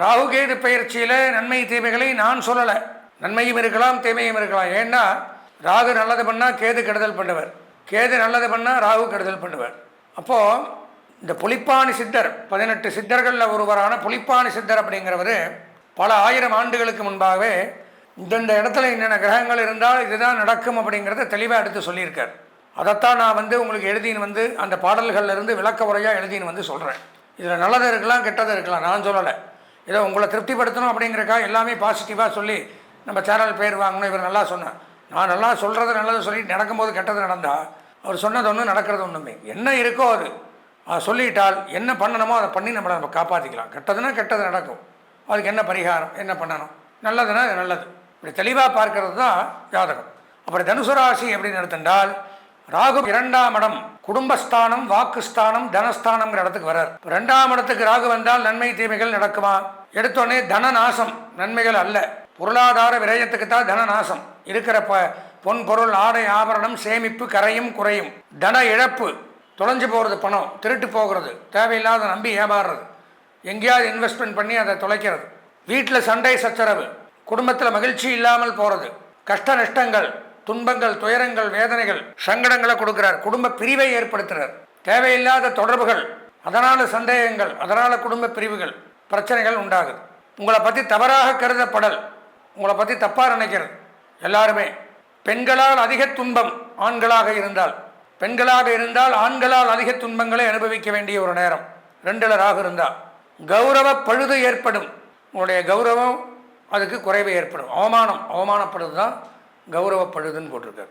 ராகு கேது பயிற்சியில் நன்மை தீமைகளை நான் சொல்லலை. நன்மையும் இருக்கலாம், தீமையும் இருக்கலாம். ஏன்னா ராகு நல்லது பண்ணால் கேது கெடுதல் பண்ணுவார், கேது நல்லது பண்ணால் ராகு கெடுதல் பண்ணுவார். அப்போது இந்த புலிப்பாணி சித்தர், 18 சித்தர்களில் ஒருவரான புலிப்பாணி சித்தர் அப்படிங்கிறவர் பல ஆயிரம் ஆண்டுகளுக்கு முன்பாகவே இந்தந்த இடத்துல என்னென்ன கிரகங்கள் இருந்தால் இதுதான் நடக்கும் அப்படிங்கிறத தெளிவாக எடுத்து சொல்லியிருக்கார். அதைத்தான் நான் உங்களுக்கு எழுதின்னு அந்த பாடல்கள்லேருந்து விளக்க உரையாக எழுதின்னு சொல்கிறேன். இதில் நல்லது இருக்கலாம், கெட்டது இருக்கலாம், நான் சொல்லலை. ஏதோ உங்களை திருப்திப்படுத்தணும் அப்படிங்கிறக்கா எல்லாமே பாசிட்டிவாக சொல்லி நம்ம சேனல் பேர் வாங்கணும். இவர் நல்லா சொன்னார். நான் நல்லா சொல்கிறது நல்லது சொல்லி நடக்கும்போது கெட்டது நடந்தால் அவர் சொன்னது ஒன்று, நடக்கிறது ஒன்றுமே. என்ன இருக்கோ அது சொல்லிட்டால் என்ன பண்ணணுமோ அதை பண்ணி நம்ம காப்பாற்றிக்கலாம். கெட்டதுன்னா கெட்டது நடக்கும், அதுக்கு என்ன பரிகாரம், என்ன பண்ணணும், நல்லதுன்னா அது நல்லது. இப்படி தெளிவாக பார்க்கறது தான் ஜாதகம். அப்படி தனுசு ராசி அப்படின்னு எடுத்துட்டால் ராகு 2ஆம் இடம், குடும்பஸ்தானம், வாக்குஸ்தானம், தனஸ்தானம்ங்கிற இடத்துக்கு வரார். 2ஆம் இடத்துக்கு ராகு வந்தால் நன்மை தீமைகள் நடக்குமா? எடுத்தோடனே தன நாசம், நன்மைகள் அல்ல. பொருளாதார விரயத்துக்கு தான் தன நாசம். இருக்கிற பொன் பொருள் ஆடை ஆபரணம் சேமிப்பு கரையும் குறையும். தன இழப்பு, தொலைஞ்சு போகிறது, பணம் திருட்டு போகிறது, தேவையில்லாத நம்பி ஏமாறுறது, எங்கேயாவது இன்வெஸ்ட்மெண்ட் பண்ணி அதை தொலைக்கிறது, வீட்டில் சண்டை சச்சரவு, குடும்பத்தில் மகிழ்ச்சி இல்லாமல் போகிறது, கஷ்ட நஷ்டங்கள், துன்பங்கள், துயரங்கள், வேதனைகள், சங்கடங்களை கொடுக்கிறார், குடும்ப பிரிவை ஏற்படுத்துகிறார், தேவையில்லாத தொடர்புகள், அதனால் சந்தேகங்கள், அதனால் குடும்ப பிரிவுகள், பிரச்சனைகள் உண்டாகுது. உங்களை பற்றி தவறாக கருதப்படல், உங்களை பற்றி தப்பாக நினைக்கிறது எல்லாருமே. பெண்களால் அதிக துன்பம் ஆண்களாக இருந்தால், பெண்களாக இருந்தால் ஆண்களால் அதிக துன்பங்களை அனுபவிக்க வேண்டிய ஒரு நேரம். 2ல் ராகு இருந்தால் கௌரவ பழுது ஏற்படும். உங்களுடைய கௌரவம் அதுக்கு குறைவு ஏற்படும். அவமானப்படுது தான் கௌரவ பழுதுன்னு போட்டிருக்காரு.